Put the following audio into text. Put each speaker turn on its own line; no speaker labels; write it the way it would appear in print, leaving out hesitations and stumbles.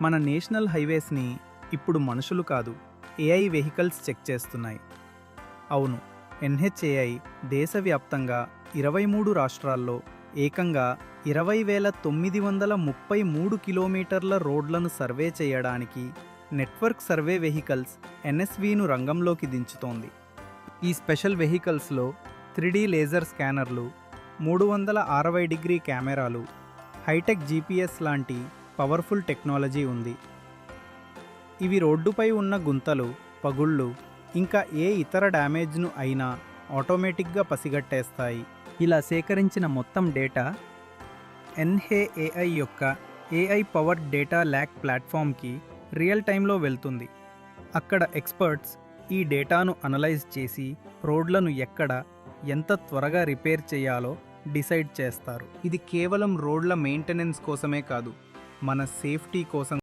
మన నేషనల్ హైవేస్ని ఇప్పుడు మనుషులు కాదు, ఏఐ వెహికల్స్ చెక్ చేస్తున్నాయి. అవును, ఎన్హెచ్ఏఐ దేశవ్యాప్తంగా 23 రాష్ట్రాల్లో ఏకంగా 20,933 కిలోమీటర్ల రోడ్లను సర్వే చేయడానికి నెట్వర్క్ సర్వే వెహికల్స్ ఎన్ఎస్వీను రంగంలోకి దించుతోంది. ఈ స్పెషల్ వెహికల్స్లో 3D లేజర్ స్కానర్లు, 360 డిగ్రీ కెమెరాలు, హైటెక్ జీపీఎస్ లాంటి పవర్ఫుల్ టెక్నాలజీ ఉంది. ఇవి రోడ్డుపై ఉన్న గుంతలు, పగుళ్ళు, ఇంకా ఏ ఇతర డ్యామేజ్ను అయినా ఆటోమేటిక్గా పసిగట్టేస్తాయి. ఇలా సేకరించిన మొత్తం డేటా ఎన్హెచ్ఏఐ యొక్క ఏఐ పవర్డ్ డేటా ల్యాక్ ప్లాట్ఫామ్కి రియల్ టైంలో వెళ్తుంది. అక్కడ ఎక్స్పర్ట్స్ ఈ డేటాను అనలైజ్ చేసి రోడ్లను ఎక్కడ, ఎంత త్వరగా రిపేర్ చేయాలో డిసైడ్ చేస్తారు. ఇది కేవలం రోడ్ల మెయింటెనెన్స్ కోసమే కాదు, మన సేఫ్టీ కోసం